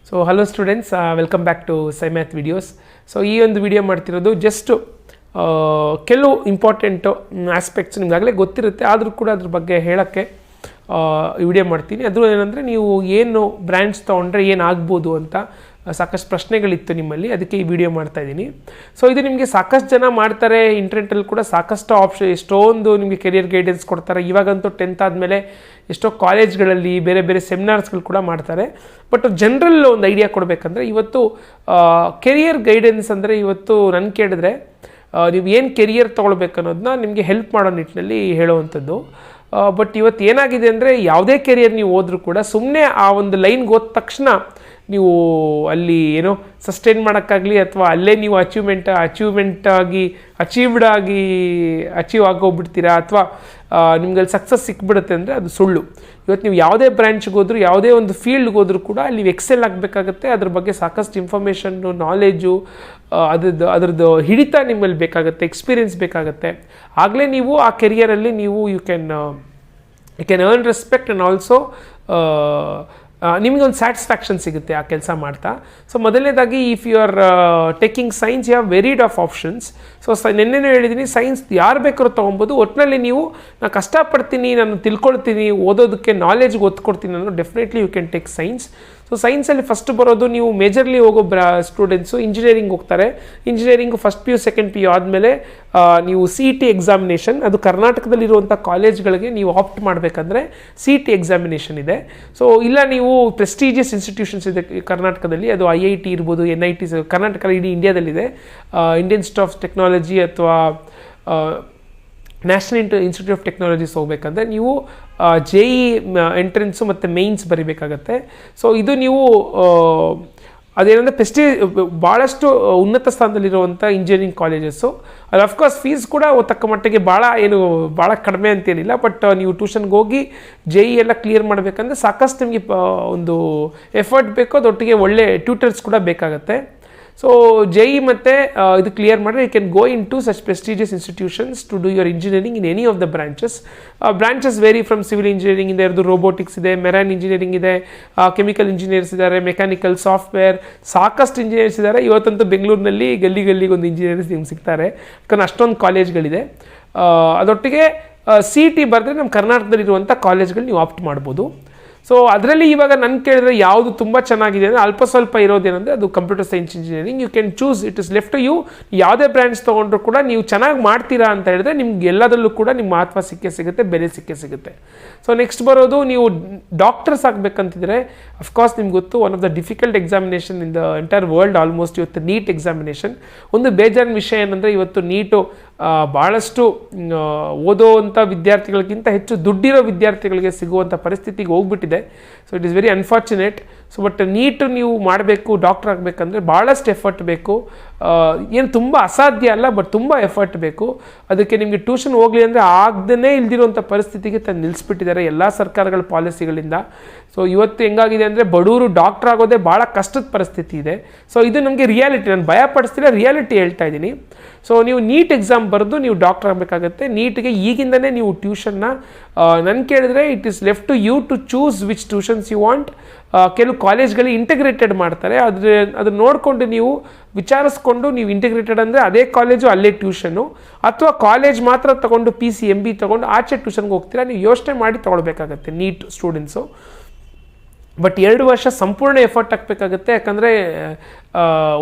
So hello students, welcome back to SciMath videos. So ಈ ಒಂದು video ಮಾಡ್ತಿರೋದು just ಕೆಲವು ಇಂಪಾರ್ಟೆಂಟ್ ಆಸ್ಪೆಕ್ಟ್ಸ್ ನಿಮಗಾಗಲೇ ಗೊತ್ತಿರುತ್ತೆ, ಆದರೂ ಕೂಡ ಅದ್ರ ಬಗ್ಗೆ ಹೇಳೋಕ್ಕೆ ಈ ವಿಡಿಯೋ ಮಾಡ್ತೀನಿ. ಅದು ಏನಂದರೆ ನೀವು ಏನು ಬ್ರ್ಯಾಂಡ್ಸ್ ತೊಗೊಂಡ್ರೆ ಏನಾಗ್ಬೋದು ಅಂತ ಸಾಕಷ್ಟು ಪ್ರಶ್ನೆಗಳಿತ್ತು ನಿಮ್ಮಲ್ಲಿ, ಅದಕ್ಕೆ ಈ ವಿಡಿಯೋ ಮಾಡ್ತಾಯಿದ್ದೀನಿ. ಸೊ ಇದು ನಿಮಗೆ ಸಾಕಷ್ಟು ಜನ ಮಾಡ್ತಾರೆ, ಇಂಟರ್ನೆಟಲ್ಲಿ ಕೂಡ ಸಾಕಷ್ಟು ಆಪ್ಷನ್, ಎಷ್ಟೊಂದು ನಿಮಗೆ ಕೆರಿಯರ್ ಗೈಡೆನ್ಸ್ ಕೊಡ್ತಾರೆ. ಇವಾಗಂತೂ 10th ಆದಮೇಲೆ ಎಷ್ಟೋ ಕಾಲೇಜ್ಗಳಲ್ಲಿ ಬೇರೆ ಬೇರೆ ಸೆಮಿನಾರ್ಸ್ಗಳು ಕೂಡ ಮಾಡ್ತಾರೆ. ಬಟ್ ಜನರಲ್ ಒಂದು ಐಡಿಯಾ ಕೊಡಬೇಕಂದ್ರೆ, ಇವತ್ತು ಕೆರಿಯರ್ ಗೈಡೆನ್ಸ್ ಅಂದರೆ ಇವತ್ತು ನನ್ನ ಕೇಳಿದ್ರೆ ನೀವು ಏನು ಕೆರಿಯರ್ ತೊಗೊಳ್ಬೇಕು ಅನ್ನೋದನ್ನ ನಿಮಗೆ ಹೆಲ್ಪ್ ಮಾಡೋ ನಿಟ್ಟಿನಲ್ಲಿ ಹೇಳುವಂಥದ್ದು. ಬಟ್ ಇವತ್ತು ಏನಾಗಿದೆ ಅಂದರೆ, ಯಾವುದೇ ಕೆರಿಯರ್ ನೀವು ಹೋದ್ರೂ ಕೂಡ ಸುಮ್ಮನೆ ಆ ಒಂದು ಲೈನ್ಗೆ ಹೋದ ತಕ್ಷಣ ನೀವು ಅಲ್ಲಿ ಏನೋ ಸಸ್ಟೈನ್ ಮಾಡೋಕ್ಕಾಗಲಿ ಅಥವಾ ಅಲ್ಲೇ ನೀವು ಅಚೀವ್ ಆಗೋಗ್ಬಿಡ್ತೀರಾ ಅಥವಾ ನಿಮ್ಗಲ್ಲಿ ಸಕ್ಸಸ್ ಸಿಕ್ಬಿಡುತ್ತೆ ಅಂದರೆ ಅದು ಸುಳ್ಳು. ಇವತ್ತು ನೀವು ಯಾವುದೇ ಬ್ರ್ಯಾಂಚ್ಗೆ ಹೋದ್ರೂ, ಯಾವುದೇ ಒಂದು ಫೀಲ್ಡ್ಗೆ ಹೋದ್ರೂ ಕೂಡ ಅಲ್ಲಿ ಎಕ್ಸೆಲ್ ಆಗಬೇಕಾಗತ್ತೆ. ಅದ್ರ ಬಗ್ಗೆ ಸಾಕಷ್ಟು ಇನ್ಫಾರ್ಮೇಷನ್ನು, ನಾಲೆಜು, ಅದ್ರದ್ದು ಹಿಡಿತ ನಿಮ್ಮಲ್ಲಿ ಬೇಕಾಗುತ್ತೆ, ಎಕ್ಸ್ಪೀರಿಯೆನ್ಸ್ ಬೇಕಾಗುತ್ತೆ. ಆಗಲೇ ನೀವು ಆ ಕೆರಿಯರಲ್ಲಿ ನೀವು you can earn respect and also ನಿಮಗೆ ಒಂದು ಸ್ಯಾಟಿಸ್ಫ್ಯಾಕ್ಷನ್ ಸಿಗುತ್ತೆ ಆ ಕೆಲಸ ಮಾಡ್ತಾ. ಸೊ ಮೊದಲನೇದಾಗಿ, if you are taking science, you have varied of options. So ನೆನ್ನೆನೂ ಹೇಳಿದ್ದೀನಿ, ಸೈನ್ಸ್ ಯಾರು ಬೇಕಾದ್ರೂ ತೊಗೊಬೋದು. ಒಟ್ಟಿನಲ್ಲಿ ನೀವು ನಾನು ಕಷ್ಟಪಡ್ತೀನಿ, ನಾನು ತಿಳ್ಕೊಳ್ತೀನಿ, ಓದೋದಕ್ಕೆ ನಾಲೆಜ್ಗೆ ಒತ್ತು ಕೊಡ್ತೀನಿ ಅನ್ನೋ definitely you can take science. So ಸೈನ್ಸಲ್ಲಿ ಫಸ್ಟ್ ಬರೋದು, ನೀವು ಮೇಜರ್ಲಿ ಹೋಗೋ ಸ್ಟೂಡೆಂಟ್ಸು ಇಂಜಿನಿಯರಿಂಗ್ ಹೋಗ್ತಾರೆ. Engineering first PU second PU ಆದಮೇಲೆ ನೀವು CET ಎಕ್ಸಾಮಿನೇಷನ್, ಅದು ಕರ್ನಾಟಕದಲ್ಲಿರುವಂಥ ಕಾಲೇಜ್ಗಳಿಗೆ ನೀವು ಆಪ್ಟ್ ಮಾಡಬೇಕಂದ್ರೆ CET ಎಕ್ಸಾಮಿನೇಷನ್ ಇದೆ. ಸೊ ಇಲ್ಲ ನೀವು ಪ್ರೆಸ್ಟೀಜಿಯಸ್ ಇನ್ಸ್ಟಿಟ್ಯೂಷನ್ಸ್ ಇದೆ ಕರ್ನಾಟಕದಲ್ಲಿ, ಅದು IIT ಇರ್ಬೋದು, NIT, ಕರ್ನಾಟಕ ಇಡೀ ಇಂಡಿಯಾದಲ್ಲಿದೆ. ಇಂಡಿಯನ್ ಇನ್ಸ್ಟಿಟ್ಯೂಟ್ ಆಫ್ ಟೆಕ್ನಾಲಜಿ ಅಥವಾ ನ್ಯಾಷನಲ್ ಇನ್ಸ್ಟಿಟ್ಯೂಟ್ ಆಫ್ ಟೆಕ್ನಾಲಜೀಸ್ ಹೋಗ್ಬೇಕಂದ್ರೆ ನೀವು JE ಎಂಟ್ರೆನ್ಸು ಮತ್ತು ಮೇನ್ಸ್ ಬರೀಬೇಕಾಗತ್ತೆ. ಸೊ ಇದು ನೀವು ಅದೇನಂದರೆ ಭಾಳಷ್ಟು ಉನ್ನತ ಸ್ಥಾನದಲ್ಲಿರುವಂಥ ಇಂಜಿನಿಯರಿಂಗ್ ಕಾಲೇಜಸ್ಸು. ಅದು ಅಫ್ಕೋರ್ಸ್ ಫೀಸ್ ಕೂಡ ತಕ್ಕ ಮಟ್ಟಿಗೆ ಭಾಳ ಕಡಿಮೆ ಅಂತೇನಿಲ್ಲ. ಬಟ್ ನೀವು ಟ್ಯೂಷನ್ಗೆ ಹೋಗಿ JE ಎಲ್ಲ ಕ್ಲಿಯರ್ ಮಾಡಬೇಕಂದ್ರೆ ಸಾಕಷ್ಟು ನಿಮಗೆ ಒಂದು ಎಫರ್ಟ್ ಬೇಕು, ಅದೊಟ್ಟಿಗೆ ಒಳ್ಳೆ ಟ್ಯೂಟರ್ಸ್ ಕೂಡ ಬೇಕಾಗತ್ತೆ. ಸೊ JE ಮತ್ತು ಇದು ಕ್ಲಿಯರ್ ಮಾಡಿದ್ರೆ you can go into such prestigious institutions to do your engineering in any of the branches vary from civil engineering ಇದೆ, ಇರೋದು ರೋಬೋಟಿಕ್ಸ್ ಇದೆ, ಮೆರೈನ್ ಇಂಜಿನಿಯರಿಂಗ್ ಇದೆ, ಕೆಮಿಕಲ್ ಇಂಜಿನಿಯರ್ಸ್ ಇದ್ದಾರೆ, ಮೆಕ್ಯಾನಿಕಲ್, ಸಾಫ್ಟ್ವೇರ್, ಸಾಕಷ್ಟು engineers ಇದ್ದಾರೆ. ಇವತ್ತಂತೂ ಬೆಂಗಳೂರಿನಲ್ಲಿ ಗಲ್ಲಿಗೆ ಒಂದು ಇಂಜಿನಿಯರ್ಸ್ ನಿಮ್ಗೆ ಸಿಗ್ತಾರೆ, ಯಾಕಂದ್ರೆ ಅಷ್ಟೊಂದು ಕಾಲೇಜ್ಗಳಿದೆ. ಅದೊಟ್ಟಿಗೆ CET ಬರೆದ್ರೆ ನಮ್ಮ ಕರ್ನಾಟಕದಲ್ಲಿರುವಂಥ ಕಾಲೇಜ್ಗಳು ನೀವು ಆಪ್ಟ್ ಮಾಡ್ಬೋದು. ಸೊ ಅದರಲ್ಲಿ ಇವಾಗ ನನ್ನ ಕೇಳಿದ್ರೆ ಯಾವುದು ತುಂಬ ಚೆನ್ನಾಗಿದೆ ಅಂದರೆ, ಅಲ್ಪ ಸ್ವಲ್ಪ ಇರೋದೇನೆಂದರೆ ಅದು computer science engineering. You can choose, it is left to you. ಯಾವುದೇ ಬ್ರಾಂಚ್ ತೊಗೊಂಡ್ರು ಕೂಡ ನೀವು ಚೆನ್ನಾಗಿ ಮಾಡ್ತೀರಾ ಅಂತ ಹೇಳಿದ್ರೆ ನಿಮ್ಗೆ ಎಲ್ಲದರಲ್ಲೂ ಕೂಡ ನಿಮ್ಮ ಮಹತ್ವ ಸಿಗುತ್ತೆ, ಬೆಲೆ ಸಿಗುತ್ತೆ. ಸೊ ನೆಕ್ಸ್ಟ್ ಬರೋದು, ನೀವು ಡಾಕ್ಟರ್ಸ್ ಆಗಬೇಕಂತಿದ್ರೆ ಅಫ್ಕೋರ್ಸ್ ನಿಮ್ಗೆ ಗೊತ್ತು, one of the difficult examination in the entire world almost ಇವತ್ತು ನೀಟ್ ಎಕ್ಸಾಮಿನೇಷನ್. ಒಂದು ಬೇಜಾರಿನ ವಿಷಯ ಏನಂದರೆ, ಇವತ್ತು ನೀಟು ಭಾಳಷ್ಟು ಓದೋವಂಥ ವಿದ್ಯಾರ್ಥಿಗಳಿಗಿಂತ ಹೆಚ್ಚು ದುಡ್ಡಿರೋ ವಿದ್ಯಾರ್ಥಿಗಳಿಗೆ ಸಿಗುವಂಥ ಪರಿಸ್ಥಿತಿಗೆ ಹೋಗ್ಬಿಟ್ಟಿದೆ. So it is very unfortunate. So but NEET ನೀವು ಮಾಡಬೇಕು, ಡಾಕ್ಟರ್ ಆಗಬೇಕಂದ್ರೆ ಭಾಳಷ್ಟು ಎಫರ್ಟ್ ಬೇಕು. ಏನು ತುಂಬ ಅಸಾಧ್ಯ ಅಲ್ಲ, ಬಟ್ ತುಂಬ ಎಫರ್ಟ್ ಬೇಕು. ಅದಕ್ಕೆ ನಿಮಗೆ ಟ್ಯೂಷನ್ ಹೋಗಲಿ ಅಂದರೆ ಆಗದೇ ಇಲ್ದಿರೋಂಥ ಪರಿಸ್ಥಿತಿಗೆ ತಂದು ನಿಲ್ಲಿಸ್ಬಿಟ್ಟಿದ್ದಾರೆ ಎಲ್ಲ ಸರ್ಕಾರಗಳ ಪಾಲಿಸಿಗಳಿಂದ. ಸೊ ಇವತ್ತು ಹೆಂಗಾಗಿದೆ ಅಂದರೆ, ಬಡವರು ಡಾಕ್ಟರ್ ಆಗೋದೇ ಭಾಳ ಕಷ್ಟದ ಪರಿಸ್ಥಿತಿ ಇದೆ. ಸೊ ಇದು ನಮಗೆ ರಿಯಾಲಿಟಿ, ನಾನು ಭಯ ಪಡಿಸ್ತಿಲ್ಲ, ರಿಯಾಲಿಟಿ ಹೇಳ್ತಾ ಇದ್ದೀನಿ. ಸೊ ನೀವು ನೀಟ್ ಎಕ್ಸಾಮ್ ಬರೆದು ನೀವು ಡಾಕ್ಟರ್ ಆಗಬೇಕಾಗತ್ತೆ. ನೀಟ್ಗೆ ಈಗಿಂದನೇ ನೀವು ಟ್ಯೂಷನ್ನ ನನ್ನ ಕೇಳಿದ್ರೆ it is left to you to choose which tuitions you want. ಕೆಲವು ಕಾಲೇಜ್ಗಳಿಗೆ ಇಂಟಿಗ್ರೇಟೆಡ್ ಮಾಡ್ತಾರೆ, ಅದನ್ನ ನೋಡಿಕೊಂಡು ನೀವು ವಿಚಾರಿಸ್ಕೊಂಡು, ನೀವು ಇಂಟಿಗ್ರೇಟೆಡ್ ಅಂದರೆ ಅದೇ ಕಾಲೇಜು ಅಲ್ಲೇ ಟ್ಯೂಷನು, ಅಥವಾ ಕಾಲೇಜ್ ಮಾತ್ರ ತೊಗೊಂಡು PC MB ತೊಗೊಂಡು ಆಚೆ ಟ್ಯೂಷನ್ಗೆ ಹೋಗ್ತೀರಾ, ನೀವು ಯೋಚನೆ ಮಾಡಿ ತೊಗೊಳ್ಬೇಕಾಗತ್ತೆ ನೀಟ್ ಸ್ಟೂಡೆಂಟ್ಸು. ಬಟ್ 2 ವರ್ಷ ಸಂಪೂರ್ಣ ಎಫರ್ಟ್ ಹಾಕಬೇಕಾಗತ್ತೆ. ಯಾಕಂದರೆ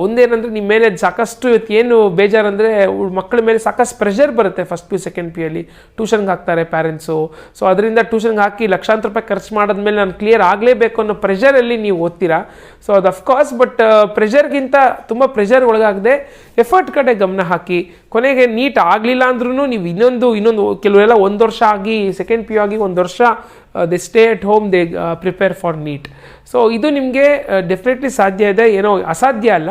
ಒಂದೇನಂದರೆ, ನಿಮ್ಮ ಮೇಲೆ ಸಾಕಷ್ಟು ಇವತ್ತು ಏನು ಬೇಜಾರಂದರೆ, ಮಕ್ಕಳ ಮೇಲೆ ಸಾಕಷ್ಟು ಪ್ರೆಷರ್ ಬರುತ್ತೆ. ಫಸ್ಟ್ PU ಸೆಕೆಂಡ್ PU ಅಲ್ಲಿ ಟ್ಯೂಷನ್ಗೆ ಹಾಕ್ತಾರೆ ಪ್ಯಾರೆಂಟ್ಸು. ಸೊ ಅದರಿಂದ ಟ್ಯೂಷನ್ಗೆ ಹಾಕಿ ಲಕ್ಷಾಂತರ ರೂಪಾಯಿ ಖರ್ಚು ಮಾಡಿದ್ಮೇಲೆ ನಾನು ಕ್ಲಿಯರ್ ಆಗಲೇಬೇಕು ಅನ್ನೋ ಪ್ರೆಷರಲ್ಲಿ ನೀವು ಓದ್ತೀರಾ. ಸೊ ಅದು ಅಫ್ಕೋರ್ಸ್, ಬಟ್ ಪ್ರೆಷರ್ಗಿಂತ ತುಂಬ ಪ್ರೆಷರ್ ಒಳಗಾಗದೆ ಎಫರ್ಟ್ ಕಡೆ ಗಮನ ಹಾಕಿ, ಕೊನೆಗೆ ನೀಟ್ ಆಗಲಿಲ್ಲ ಅಂದ್ರೂ ನೀವು ಇನ್ನೊಂದು ಕೆಲವರೆಲ್ಲ 1 ವರ್ಷ ಆಗಿ ಸೆಕೆಂಡ್ PU ಆಗಿ 1 ವರ್ಷ they stay at home, they prepare for neat. So ಇದು ನಿಮಗೆ ಡೆಫಿನೆಟ್ಲಿ ಸಾಧ್ಯ ಇದೆ, ಏನೋ ಅಸಾಧ್ಯ ಅಲ್ಲ.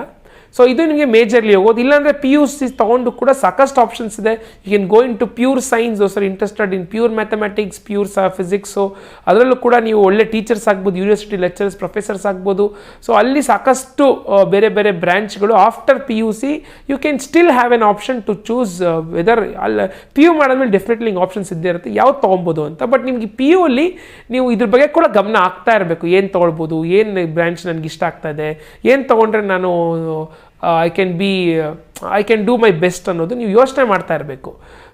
ಸೊ ಇದು ನಿಮಗೆ ಮೇಜರ್ಲಿ ಹೋಗೋದು. ಇಲ್ಲಾಂದರೆ PUC ತೊಗೊಂಡು ಕೂಡ ಸಾಕಷ್ಟು ಆಪ್ಷನ್ಸ್ ಇದೆ. You can go into pure science, interested in pure mathematics, pure physics, ಅದರಲ್ಲೂ ಕೂಡ ನೀವು ಒಳ್ಳೆ ಟೀಚರ್ಸ್ ಆಗ್ಬೋದು, ಯೂನಿವರ್ಸಿಟಿ ಲೆಕ್ಚರರ್ಸ್, ಪ್ರೊಫೆಸರ್ಸ್ ಆಗ್ಬೋದು. ಸೊ ಅಲ್ಲಿ ಸಾಕಷ್ಟು ಬೇರೆ ಬೇರೆ ಬ್ರಾಂಚ್ಗಳು. After PUC you can still have an option to choose whether ಅಲ್ಲಿ PU ಮಾಡಿದ್ಮೇಲೆ ಡೆಫಿನೆಟ್ಲಿ ಹಿಂಗೆ ಆಪ್ಷನ್ಸ್ ಇದ್ದೇ ಇರುತ್ತೆ ಯಾವ್ದು ತೊಗೊಬೋದು ಅಂತ. ಬಟ್ ನಿಮಗೆ PU ಅಲ್ಲಿ ನೀವು ಇದ್ರ ಬಗ್ಗೆ ಕೂಡ ಗಮನ ಆಗ್ತಾ ಇರಬೇಕು. ಏನು ತೊಗೊಳ್ಬೋದು, ಏನು ಬ್ರಾಂಚ್ ನನಗೆ ಇಷ್ಟ ಆಗ್ತಾ ಇದೆ, ಏನು ತೊಗೊಂಡ್ರೆ ನಾನು I can do my best ಅನ್ನೋದು ನೀವು ಯೋಚನೆ ಮಾಡ್ತಾ ಇರಬೇಕು.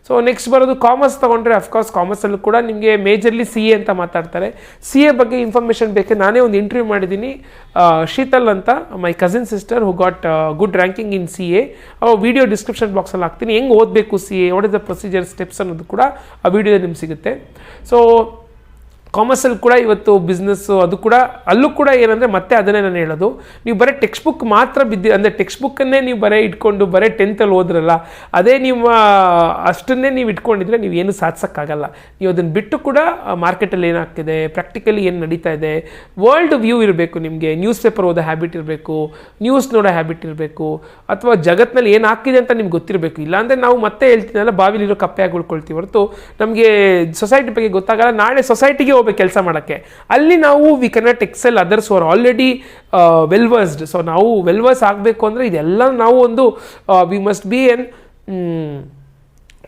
ಸೊ ನೆಕ್ಸ್ಟ್ ಬರೋದು ಕಾಮರ್ಸ್ ತೊಗೊಂಡ್ರೆ, ಅಫ್ಕೋರ್ಸ್ ಕಾಮರ್ಸಲ್ಲೂ ಕೂಡ ನಿಮಗೆ ಮೇಜರ್ಲಿ CA ಅಂತ ಮಾತಾಡ್ತಾರೆ. CA ಬಗ್ಗೆ ಇನ್ಫಾರ್ಮೇಷನ್ ಬೇಕು. ನಾನೇ ಒಂದು ಇಂಟರ್ವ್ಯೂ ಮಾಡಿದ್ದೀನಿ, ಶೀತಲ್ ಅಂತ, my cousin sister who got good ranking in CA. Video description ಬಾಕ್ಸಲ್ಲಿ ಹಾಕ್ತೀನಿ. ಹೆಂಗೆ ಓದಬೇಕು CA, what is the procedure, steps ಅನ್ನೋದು ಕೂಡ ಆ ವಿಡಿಯೋದಲ್ಲಿ ನಿಮ್ಗೆ ಸಿಗುತ್ತೆ. ಸೊ ಕಾಮರ್ಸಲ್ಲಿ ಕೂಡ ಇವತ್ತು ಬಿಸ್ನೆಸ್ಸು ಅದು ಕೂಡ ಅಲ್ಲೂ ಕೂಡ ಏನಂದರೆ ಮತ್ತೆ ಅದನ್ನೇ ನಾನು ಹೇಳೋದು, ನೀವು ಬರೀ ಟೆಕ್ಸ್ಟ್ ಬುಕ್ ಮಾತ್ರ ಅಂದರೆ ಟೆಕ್ಸ್ಟ್ ಬುಕ್ಕನ್ನೇ ನೀವು ಬರೀ ಇಟ್ಕೊಂಡು ಬರೀ 10th ಓದ್ರಲ್ಲ, ಅದೇ ನಿಮ್ಮ ಅಷ್ಟನ್ನೇ ನೀವು ಇಟ್ಕೊಂಡಿದ್ರೆ ನೀವು ಏನು ಸಾಧಿಸೋಕ್ಕಾಗಲ್ಲ. ನೀವು ಅದನ್ನು ಬಿಟ್ಟು ಕೂಡ ಮಾರ್ಕೆಟಲ್ಲಿ ಏನಾಗ್ತಿದೆ, ಪ್ರಾಕ್ಟಿಕಲಿ ಏನು ನಡೀತಾ ಇದೆ, ವರ್ಲ್ಡ್ ವ್ಯೂ ಇರಬೇಕು ನಿಮಗೆ. ನ್ಯೂಸ್ ಪೇಪರ್ ಓದೋ ಹ್ಯಾಬಿಟ್ ಇರಬೇಕು, ನ್ಯೂಸ್ ನೋಡೋ ಹ್ಯಾಬಿಟ್ ಇರಬೇಕು, ಅಥವಾ ಜಗತ್ತಿನಲ್ಲಿ ಏನು ಆಗ್ತಿದೆ ಅಂತ ನಿಮ್ಗೆ ಗೊತ್ತಿರಬೇಕು. ಇಲ್ಲಾಂದರೆ ನಾವು ಮತ್ತೆ ಹೇಳ್ತೀನಲ್ಲ, ಬಾವಿಲಿರೋ ಕಪ್ಪೆಯಾಗಿ ಉಳ್ಕೊಳ್ತೀವಿ ಹೊರತು ನಮಗೆ ಸೊಸೈಟಿ ಬಗ್ಗೆ ಗೊತ್ತಾಗಲ್ಲ. ನಾಳೆ ಸೊಸೈಟಿಗೆ ಕೆಲಸ ಮಾಡೋಕ್ಕೆ ಅಲ್ಲಿ ನಾವು we cannot excel others are already well versed. So ನಾವು ವೆಲ್ವರ್ಸ್ ಆಗಬೇಕು ಅಂದರೆ ಇದೆಲ್ಲ ನಾವು ಒಂದು we must be an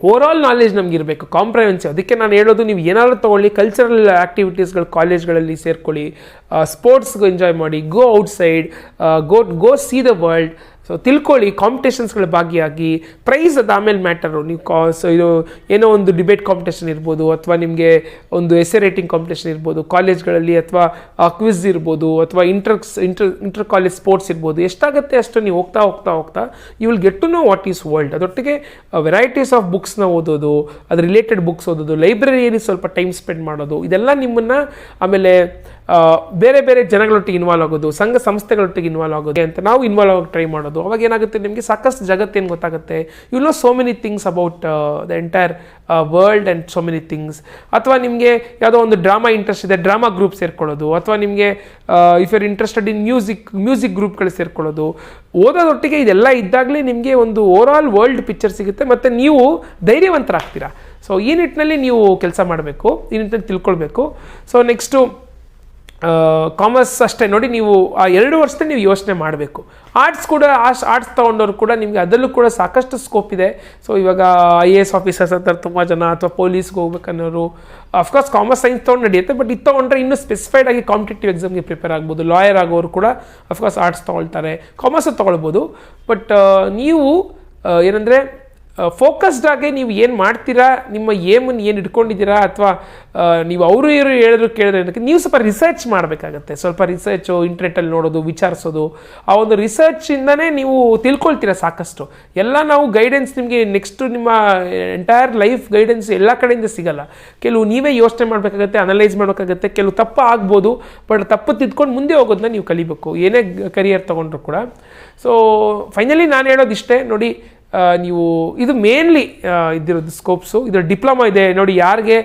overall knowledge ನಮ್ಗೆ ಇರಬೇಕು, ಕಾಂಪ್ರಹೆನ್ಸಿವ್. ಅದಕ್ಕೆ ನಾನು ಹೇಳೋದು, ನೀವು ಏನಾದರೂ ತೊಗೊಳ್ಳಿ, ಕಲ್ಚರಲ್ ಆ್ಯಕ್ಟಿವಿಟೀಸ್ಗಳು ಕಾಲೇಜ್ಗಳಲ್ಲಿ ಸೇರ್ಕೊಳ್ಳಿ, ಸ್ಪೋರ್ಟ್ಸ್ಗೆ ಎಂಜಾಯ್ ಮಾಡಿ, go outside, go C the world. So ತಿಳ್ಕೊಳ್ಳಿ, ಕಾಂಪಿಟೇಷನ್ಸ್ಗಳ ಭಾಗಿಯಾಗಿ. ಪ್ರೈಸ್ ಅದು ಆಮೇಲೆ ಮ್ಯಾಟರು. ನೀವು ಇದು ಏನೋ ಒಂದು ಡಿಬೇಟ್ ಕಾಂಪಿಟೇಷನ್ ಇರ್ಬೋದು, ಅಥವಾ ನಿಮಗೆ ಒಂದು ಎಸ್ಸೆ ರೈಟಿಂಗ್ ಕಾಂಪಿಟೇಷನ್ ಇರ್ಬೋದು ಕಾಲೇಜ್ಗಳಲ್ಲಿ, ಅಥವಾ ಕ್ವಿಜ್ ಇರ್ಬೋದು, ಅಥವಾ ಇಂಟರ್ ಕಾಲೇಜ್ ಸ್ಪೋರ್ಟ್ಸ್ ಇರ್ಬೋದು. ಎಷ್ಟಾಗುತ್ತೆ ಅಷ್ಟು ನೀವು ಹೋಗ್ತಾ you will get to know what is world. ಅದರೊಟ್ಟಿಗೆ ವೆರೈಟೀಸ್ ಆಫ್ ಬುಕ್ಸ್ನ ಓದೋದು, ಅದು ರಿಲೇಟೆಡ್ ಬುಕ್ಸ್ ಓದೋದು, ಲೈಬ್ರರಿಯಲ್ಲಿ ಸ್ವಲ್ಪ ಟೈಮ್ ಸ್ಪೆಂಡ್ ಮಾಡೋದು, ಇದೆಲ್ಲ ನಿಮ್ಮನ್ನು ಆಮೇಲೆ ಬೇರೆ ಬೇರೆ ಜನಗಳೊಟ್ಟಿಗೆ ಇನ್ವಾಲ್ವ್ ಆಗೋದು, ಸಂಘ ಸಂಸ್ಥೆಗಳೊಟ್ಟಿಗೆ ಇನ್ವಾಲ್ವ್ ಆಗೋದು ಅಂತ ನಾವು ಇನ್ವಾಲ್ವ್ ಆಗೋಕ್ಕೆ ಟ್ರೈ ಮಾಡೋದು. ಅವಾಗ ಏನಾಗುತ್ತೆ, ನಿಮಗೆ ಸಾಕಷ್ಟು ಜಗತ್ತೇನು ಗೊತ್ತಾಗುತ್ತೆ. You know so many things about the entire world and so many things. ಅಥವಾ ನಿಮಗೆ ಯಾವುದೋ ಒಂದು ಡ್ರಾಮಾ ಇಂಟ್ರೆಸ್ಟ್ ಇದೆ, ಡ್ರಾಮಾ ಗ್ರೂಪ್ ಸೇರ್ಕೊಳ್ಳೋದು, ಅಥವಾ ನಿಮಗೆ if you are interested in music ಗ್ರೂಪ್ಗಳು ಸೇರ್ಕೊಳ್ಳೋದು. ಓದೋದೊಟ್ಟಿಗೆ ಇದೆಲ್ಲ ಇದ್ದಾಗಲೇ ನಿಮಗೆ ಒಂದು ಓವರ್ ಆಲ್ ವರ್ಲ್ಡ್ ಪಿಕ್ಚರ್ ಸಿಗುತ್ತೆ, ಮತ್ತು ನೀವು ಧೈರ್ಯವಂತರಾಗ್ತೀರಾ. ಸೊ ಈ ನಿಟ್ಟಿನಲ್ಲಿ ನೀವು ಕೆಲಸ ಮಾಡಬೇಕು, ಈ ನಿಟ್ಟಿನಲ್ಲಿ ತಿಳ್ಕೊಳ್ಬೇಕು. ಸೊ ನೆಕ್ಸ್ಟು ಕಾಮರ್ಸ್ ಅಷ್ಟೇ ನೋಡಿ, ನೀವು ಆ 2 ವರ್ಷದಲ್ಲಿ ನೀವು ಯೋಚನೆ ಮಾಡಬೇಕು. ಆರ್ಟ್ಸ್ ಕೂಡ ಆರ್ಟ್ಸ್ ತೊಗೊಂಡವ್ರು ಕೂಡ ನಿಮಗೆ ಅದರಲ್ಲೂ ಕೂಡ ಸಾಕಷ್ಟು ಸ್ಕೋಪ್ ಇದೆ. ಸೊ ಇವಾಗ IAS ಆಫೀಸರ್ಸ್ ಅಂತಾರೆ ತುಂಬ ಜನ, ಅಥವಾ ಪೊಲೀಸ್ಗೆ ಹೋಗ್ಬೇಕನ್ನೋರು. ಅಫ್ಕೋರ್ಸ್ ಕಾಮರ್ಸ್ ಸೈನ್ಸ್ ತೊಗೊಂಡು ನಡೆಯುತ್ತೆ, ಬಟ್ ಇದು ತೊಗೊಂಡ್ರೆ ಇನ್ನೂ ಸ್ಪೆಸಿಫೈಡ್ ಆಗಿ ಕಾಂಪಿಟೇಟಿವ್ ಎಕ್ಸಾಮ್ಗೆ ಪ್ರಿಪೇರ್ ಆಗ್ಬೋದು. ಲಾಯರ್ ಆಗೋರು ಕೂಡ ಅಫ್ಕೋರ್ಸ್ ಆರ್ಟ್ಸ್ ತೊಗೊಳ್ತಾರೆ, ಕಾಮರ್ಸು ತೊಗೊಳ್ಬೋದು. ಬಟ್ ನೀವು ಏನಂದರೆ ಫೋಕಸ್ಡ್ ಆಗಿ ನೀವು ಏನು ಮಾಡ್ತೀರಾ, ನಿಮ್ಮ ಏಮನ್ನು ಏನು ಇಟ್ಕೊಂಡಿದ್ದೀರಾ, ಅಥವಾ ನೀವು ಅವರು ಹೇಳಿದ್ರು ಕೇಳಿದ್ರೆ ಏನಕ್ಕೆ ನೀವು ಸ್ವಲ್ಪ ರಿಸರ್ಚ್ ಮಾಡಬೇಕಾಗತ್ತೆ. ಸ್ವಲ್ಪ ರಿಸರ್ಚು ಇಂಟರ್ನೆಟ್ಟಲ್ಲಿ ನೋಡೋದು, ವಿಚಾರಿಸೋದು. ಆ ಒಂದು ರಿಸರ್ಚಿಂದನೇ ನೀವು ತಿಳ್ಕೊಳ್ತೀರಾ ಸಾಕಷ್ಟು. ಎಲ್ಲ ನಾವು ಗೈಡೆನ್ಸ್ ನಿಮಗೆ ನೆಕ್ಸ್ಟು ನಿಮ್ಮ ಎಂಟೈರ್ ಲೈಫ್ ಗೈಡೆನ್ಸ್ ಎಲ್ಲ ಕಡೆಯಿಂದ ಸಿಗಲ್ಲ. ಕೆಲವು ನೀವೇ ಯೋಚನೆ ಮಾಡಬೇಕಾಗತ್ತೆ, ಅನಲೈಸ್ ಮಾಡಬೇಕಾಗತ್ತೆ. ಕೆಲವು ತಪ್ಪು ಆಗ್ಬೋದು, ಬಟ್ ತಪ್ಪು ತಿದ್ಕೊಂಡು ಮುಂದೆ ಹೋಗೋದನ್ನ ನೀವು ಕಲಿಬೇಕು, ಏನೇ ಕರಿಯರ್ ತೊಗೊಂಡ್ರು ಕೂಡ. ಸೊ ಫೈನಲಿ ನಾನು ಹೇಳೋದಿಷ್ಟೇ ನೋಡಿ, ನೀವು ಇದು ಮೇನ್ಲಿ ಇದ್ದಿರೋದು ಸ್ಕೋಪ್ಸು. ಇದರ ಡಿಪ್ಲೊಮಾ ಇದೆ ನೋಡಿ. ಯಾರಿಗೆ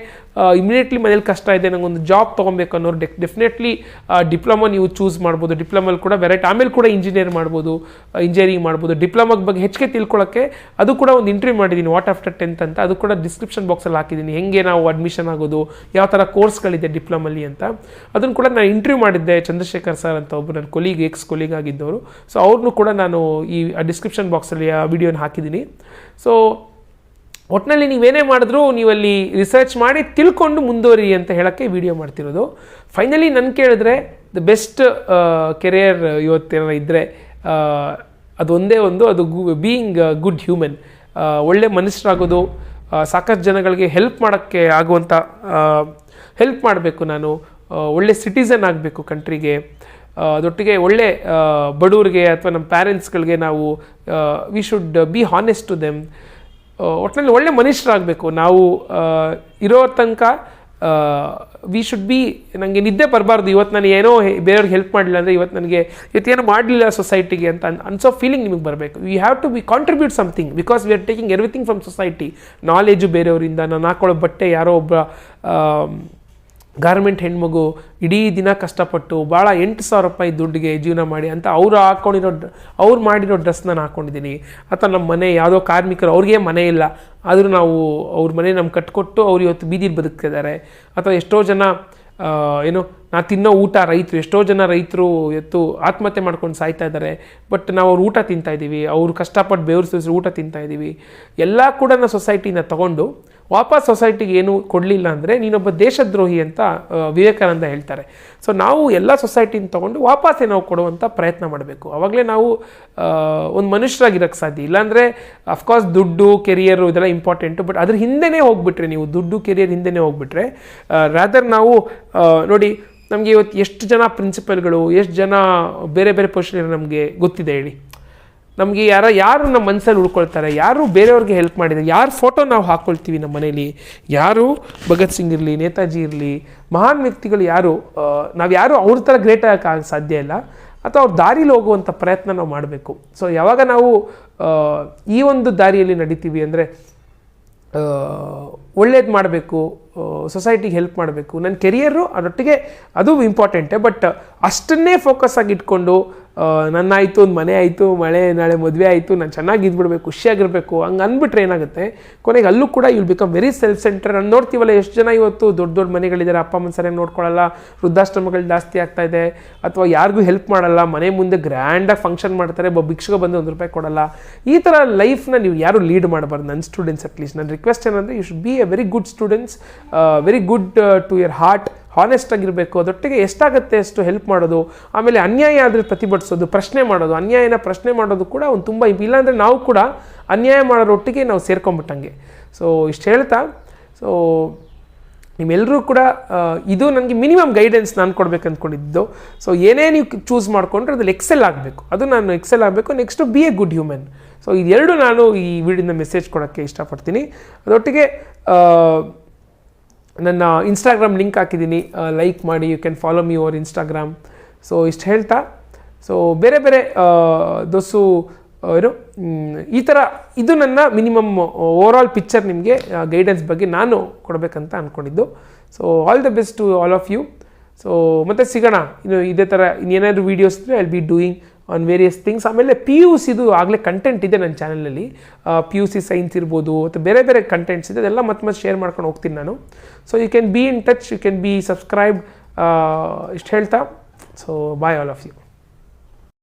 ಇಮಿಡಿಯೇಟ್ಲಿ ಮನೇಲಿ ಕಷ್ಟ ಇದೆ, ನಂಗೊಂದು ಜಾಬ್ ತೊಗೊಬೇಕು ಅನ್ನೋರು ಡೆಫಿನೆಟ್ಲಿ ಡಿಪ್ಲೊಮಾ ನೀವು ಚೂಸ್ ಮಾಡ್ಬೋದು. ಡಿಪ್ಲೊಮಲ್ಲಿ ಕೂಡ ವೆರೈಟಿ, ಆಮೇಲೆ ಕೂಡ ಇಂಜಿನಿಯರಿಂಗ್ ಮಾಡ್ಬೋದು. ಡಿಪ್ಲೊಮಾಗೆ ಬಗ್ಗೆ ಹೆಚ್ಚಿಗೆ ತಿಳ್ಕೊಳ್ಳೋಕ್ಕೆ ಅದು ಕೂಡ ಒಂದು ಇಂಟರ್ವ್ಯೂ ಮಾಡಿದ್ದೀನಿ, ವಾಟ್ ಆಫ್ಟರ್ 10th ಅಂತ. ಅದು ಕೂಡ ಡಿಸ್ಕ್ರಿಪ್ಷನ್ ಬಾಕ್ಸಲ್ಲಿ ಹಾಕಿದ್ದೀನಿ, ಹೆಂಗೆ ನಾವು ಅಡ್ಮಿಷನ್ ಆಗೋದು, ಯಾವ ಥರ ಕೋರ್ಸ್ಗಳಿದೆ ಡಿಪ್ಲೊಮಲ್ಲಿ ಅಂತ. ಅದನ್ನು ಕೂಡ ನಾನು ಇಂಟರ್ವ್ಯೂ ಮಾಡಿದ್ದೆ, ಚಂದ್ರಶೇಖರ್ ಸರ್ ಅಂತ ಒಬ್ಬರು ನನ್ನ ಕೊಲೀಗ್, ಕೊಲೀಗ್ ಆಗಿದ್ದವರು. ಸೊ ಅವ್ರನ್ನೂ ಕೂಡ ನಾನು ಈ ಡಿಸ್ಕ್ರಿಪ್ಷನ್ ಬಾಕ್ಸಲ್ಲಿ ಆ ವಿಡಿಯೋನ ಹಾಕಿದ್ದೀನಿ. ಸೊ ಒಟ್ಟಿನಲ್ಲಿ ನೀವೇನೇ ಮಾಡಿದ್ರೂ ನೀವಲ್ಲಿ ರಿಸರ್ಚ್ ಮಾಡಿ ತಿಳ್ಕೊಂಡು ಮುಂದುವರಿ ಅಂತ ಹೇಳೋಕ್ಕೆ ವಿಡಿಯೋ ಮಾಡ್ತಿರೋದು. ಫೈನಲಿ ನನ್ನ ಕೇಳಿದ್ರೆ ದ ಬೆಸ್ಟ್ ಕೆರಿಯರ್ ಇವತ್ತೇನಾರ ಇದ್ದರೆ ಅದು ಒಂದೇ ಒಂದು, ಅದು ಬೀಯಿಂಗ್ ಗುಡ್ ಹ್ಯೂಮನ್. ಒಳ್ಳೆ ಮನುಷ್ಯರಾಗೋದು, ಸಾಕಷ್ಟು ಜನಗಳಿಗೆ ಹೆಲ್ಪ್ ಮಾಡೋಕ್ಕೆ ಆಗುವಂಥ ಹೆಲ್ಪ್ ಮಾಡಬೇಕು. ನಾನು ಒಳ್ಳೆ ಸಿಟಿಸನ್ ಆಗಬೇಕು ಕಂಟ್ರಿಗೆ. ಅದೊಟ್ಟಿಗೆ ಒಳ್ಳೆ ಬಡವರಿಗೆ ಅಥವಾ ನಮ್ಮ ಪ್ಯಾರೆಂಟ್ಸ್ಗಳಿಗೆ ನಾವು we should be honest to them. ಒಟ್ಟಿನಲ್ಲಿ ಒಳ್ಳೆ ಮನುಷ್ಯರಾಗಬೇಕು ನಾವು. ಇರೋ ತನಕ ವಿ ಶುಡ್ ಬಿ, ನನಗೆ ನಿದ್ದೆ ಬರಬಾರ್ದು, ಇವತ್ತು ನಾನು ಏನೋ ಬೇರೆಯವ್ರಿಗೆ ಹೆಲ್ಪ್ ಮಾಡಲಿಲ್ಲ ಅಂದರೆ, ಇವತ್ತೇನೋ ಮಾಡಲಿಲ್ಲ ಸೊಸೈಟಿಗೆ ಅಂತ ಅನ್ಸೋ ಫೀಲಿಂಗ್ ನಿಮಗೆ ಬರಬೇಕು. We have to be contribute something, because we are taking everything from society. Knowledge ಬೇರೆಯವರಿಂದ, ನಾನು ಹಾಕೊಳ್ಳೋ ಬಟ್ಟೆ ಯಾರೋ ಒಬ್ಬ ಗಾರ್ಮೆಂಟ್ ಹೆಣ್ಮಗು ಇಡೀ ದಿನ ಕಷ್ಟಪಟ್ಟು ಭಾಳ 8,000 ರೂಪಾಯಿ ದುಡ್ಡಿಗೆ ಜೀವನ ಮಾಡಿ ಅಂತ ಅವ್ರು ಮಾಡಿರೋ ಡ್ರೆಸ್ ನಾನು ಹಾಕ್ಕೊಂಡಿದ್ದೀನಿ. ಅಥವಾ ನಮ್ಮ ಮನೆ ಯಾವುದೋ ಕಾರ್ಮಿಕರು ಅವ್ರಿಗೆ ಮನೆ ಇಲ್ಲ, ಆದರೂ ನಾವು ಅವ್ರ ಮನೆ ನಮ್ಗೆ ಕಟ್ಕೊಟ್ಟು ಅವ್ರು ಇವತ್ತು ಬೀದಿಲಿ ಬದುಕ್ತಿದ್ದಾರೆ. ಅಥವಾ ಎಷ್ಟೋ ಜನ ನಾ ತಿನ್ನೋ ಊಟ ರೈತರು, ಎಷ್ಟೋ ಜನ ರೈತರು ಇವತ್ತು ಆತ್ಮಹತ್ಯೆ ಮಾಡ್ಕೊಂಡು ಸಾಯ್ತಾ ಇದ್ದಾರೆ. ಬಟ್ ನಾವು ಅವ್ರ ಊಟ ತಿಂತಾಯಿದ್ದೀವಿ, ಅವ್ರು ಕಷ್ಟಪಟ್ಟು ಬೆವರು ಸುರಿಸಿ ಊಟ ತಿಂತಾಯಿದ್ದೀವಿ. ಎಲ್ಲ ಕೂಡ ನಾವು ಸೊಸೈಟಿನ ತೊಗೊಂಡು ವಾಪಸ್ ಸೊಸೈಟಿಗೆ ಏನು ಕೊಡಲಿಲ್ಲ ಅಂದರೆ ನೀನೊಬ್ಬ ದೇಶದ್ರೋಹಿ ಅಂತ ವಿವೇಕಾನಂದ ಹೇಳ್ತಾರೆ. ಸೊ ನಾವು ಎಲ್ಲ ಸೊಸೈಟಿನ ತೊಗೊಂಡು ವಾಪಸ್ ನಾವು ಕೊಡುವಂಥ ಪ್ರಯತ್ನ ಮಾಡಬೇಕು. ಆವಾಗಲೇ ನಾವು ಒಂದು ಮನುಷ್ಯರಾಗಿರೋಕ್ಕೆ ಸಾಧ್ಯ. ಇಲ್ಲಾಂದರೆ ಅಫ್ಕೋರ್ಸ್ ದುಡ್ಡು ಕೆರಿಯರು ಇದೆಲ್ಲ ಇಂಪಾರ್ಟೆಂಟು, ಬಟ್ ಅದ್ರ ಹಿಂದೆನೇ ಹೋಗ್ಬಿಟ್ರೆ, ನೀವು ದುಡ್ಡು ಕೆರಿಯರ್ ಹಿಂದೆನೇ ಹೋಗ್ಬಿಟ್ರೆ ರಾದರ್ ನಾವು ನೋಡಿ, ನಮಗೆ ಇವತ್ತು ಎಷ್ಟು ಜನ ಪ್ರಿನ್ಸಿಪಲ್ಗಳು, ಎಷ್ಟು ಜನ ಬೇರೆ ಬೇರೆ ಪೊಸಿಷನ್ ನಮಗೆ ಗೊತ್ತಿದೆ ಹೇಳಿ. ನಮಗೆ ಯಾರು ನಮ್ಮ ಮನಸ್ಸಲ್ಲಿ ಉಳ್ಕೊಳ್ತಾರೆ, ಯಾರು ಬೇರೆಯವ್ರಿಗೆ ಹೆಲ್ಪ್ ಮಾಡಿದ್ದಾರೆ, ಯಾರು ಫೋಟೋ ನಾವು ಹಾಕ್ಕೊಳ್ತೀವಿ ನಮ್ಮ ಮನೇಲಿ, ಯಾರು ಭಗತ್ ಸಿಂಗ್ ಇರಲಿ, ನೇತಾಜಿ ಇರಲಿ, ಮಹಾನ್ ವ್ಯಕ್ತಿಗಳು ನಾವು ಯಾರು ಅವ್ರ ಥರ ಗ್ರೇಟ್ ಆಗೋಕ್ಕೆ ಸಾಧ್ಯ ಇಲ್ಲ. ಅಥವಾ ಅವ್ರ ದಾರಿಲಿ ಹೋಗುವಂಥ ಪ್ರಯತ್ನ ನಾವು ಮಾಡಬೇಕು. ಸೊ ಯಾವಾಗ ನಾವು ಈ ಒಂದು ದಾರಿಯಲ್ಲಿ ನಡಿತೀವಿ ಅಂದರೆ ಒಳ್ಳೇದು ಮಾಡಬೇಕು, ಸೊಸೈಟಿಗೆ ಹೆಲ್ಪ್ ಮಾಡಬೇಕು, ನನ್ನ ಕೆರಿಯರು ಅದರೊಟ್ಟಿಗೆ ಅದು ಇಂಪಾರ್ಟೆಂಟೇ. ಬಟ್ ಅಷ್ಟನ್ನೇ ಫೋಕಸ್ ಆಗಿ ಇಟ್ಕೊಂಡು ನನ್ನಾಯಿತು, ಒಂದು ಮನೆ ಆಯಿತು, ನಾಳೆ ಮದುವೆ ಆಯಿತು, ನಾನು ಚೆನ್ನಾಗಿದ್ಬಿಡ್ಬೇಕು, ಖುಷಿಯಾಗಿರಬೇಕು ಹಂಗೆ ಅಂದ್ಬಿಟ್ರೆ ಏನಾಗುತ್ತೆ, ಕೊನೆಗೆ ಅಲ್ಲೂ ಕೂಡ will become very self centre. ನಾನು ನೋಡ್ತೀವಲ್ಲ ಎಷ್ಟು ಜನ ಇವತ್ತು ದೊಡ್ಡ ದೊಡ್ಡ ಮನೆಗಳಿದ್ದಾರೆ, ಅಪ್ಪ ಅಮ್ಮನ ಸರಿಯಾಗಿ ನೋಡ್ಕೊಳ್ಳಲ್ಲ, ವೃದ್ಧಾಶ್ರಮಗಳು ಜಾಸ್ತಿ ಆಗ್ತಾ ಇದೆ, ಅಥವಾ ಯಾರಿಗೂ ಹೆಲ್ಪ್ ಮಾಡಲ್ಲ, ಮನೆ ಮುಂದೆ ಗ್ರ್ಯಾಂಡಾಗಿ ಫಂಕ್ಷನ್ ಮಾಡ್ತಾರೆ, ಭಿಕ್ಷೆಗೆ ಬಂದು ₹1 ಕೊಡಲ್ಲ. ಈ ಥರ ಲೈಫ್ನ ನೀವು ಯಾರು ಲೀಡ್ ಮಾಡಬಾರ್ದು. ನನ್ನ ಸ್ಟೂಡೆಂಟ್ಸ್ ಅಟ್ಲೀಸ್ಟ್ ನನ್ನ ರಿಕ್ವೆಸ್ಟ್ ಏನಂದರೆ, you should be a very good students, very good to your heart, honest ಆಗಿರಬೇಕು. ಅದರೊಟ್ಟಿಗೆ ಎಷ್ಟಾಗುತ್ತೆ ಅಷ್ಟು ಹೆಲ್ಪ್ ಮಾಡೋದು, ಆಮೇಲೆ ಅನ್ಯಾಯ ಆದರೆ ಪ್ರತಿಭಟಿಸೋದು, ಪ್ರಶ್ನೆ ಮಾಡೋದು, ಅನ್ಯಾಯನ ಪ್ರಶ್ನೆ ಮಾಡೋದು ಕೂಡ ಒಂದು ತುಂಬ ಇಲ್ಲಾಂದರೆ ನಾವು ಕೂಡ ಅನ್ಯಾಯ ಮಾಡೋರೊಟ್ಟಿಗೆ ನಾವು ಸೇರ್ಕೊಂಬಿಟ್ಟಂಗೆ. ಸೊ ಇಷ್ಟು ಹೇಳ್ತಾ, ಸೊ ನಿಮ್ಮೆಲ್ಲರೂ ಕೂಡ ಇದು ನನಗೆ ಮಿನಿಮಮ್ ಗೈಡೆನ್ಸ್ ನಾನು ಕೊಡ್ಬೇಕು ಅಂದ್ಕೊಂಡಿದ್ದು. ಸೊ ಏನೇ ನೀವು ಚೂಸ್ ಮಾಡಿಕೊಂಡ್ರೆ ಅದ್ರಲ್ಲಿ ಎಕ್ಸೆಲ್ ಆಗಬೇಕು, ಅದು ನಾನು ಎಕ್ಸೆಲ್ ಆಗಬೇಕು. Next be a good human. So ಇದೆರಡು ನಾನು ಈ ವಿಡಿಯೋದ ಮೆಸೇಜ್ ಕೊಡೋಕ್ಕೆ ಇಷ್ಟಪಡ್ತೀನಿ. ಅದರೊಟ್ಟಿಗೆ ನನ್ನ ಇನ್ಸ್ಟಾಗ್ರಾಮ್ ಲಿಂಕ್ ಹಾಕಿದ್ದೀನಿ, ಲೈಕ್ ಮಾಡಿ, you can follow me over Instagram. So ಇಷ್ಟು ಹೇಳ್ತಾ, ಸೊ ಬೇರೆ ಬೇರೆ ದೋಸು ಈ ಥರ ಇದು ನನ್ನ ಮಿನಿಮಮ್ ಓವರ್ ಆಲ್ ಪಿಕ್ಚರ್ ನಿಮಗೆ ಗೈಡೆನ್ಸ್ ಬಗ್ಗೆ ನಾನು ಕೊಡಬೇಕಂತ ಅಂದ್ಕೊಂಡಿದ್ದು. So all the best to all of you. So ಮತ್ತೆ ಸಿಗೋಣ ಇದೇ ಥರ ಇನ್ನೇನಾದರೂ ವೀಡಿಯೋಸ್ ಇದ್ದರೆ I will be doing on various things. ಆಮೇಲೆ PUCದು ಆಗಲೇ ಕಂಟೆಂಟ್ ಇದೆ ನನ್ನ ಚಾನಲಲ್ಲಿ, PUC ಸೈನ್ಸ್ ಇರ್ಬೋದು ಅಥವಾ ಬೇರೆ ಬೇರೆ ಕಂಟೆಂಟ್ಸ್ ಇದೆ, ಅದೆಲ್ಲ ಮತ್ತೆ ಶೇರ್ ಮಾಡ್ಕೊಂಡು ಹೋಗ್ತೀನಿ ನಾನು. So you can be in touch, you can be subscribe. ಇಷ್ಟು ಹೇಳ್ತಾ, so bye all of you.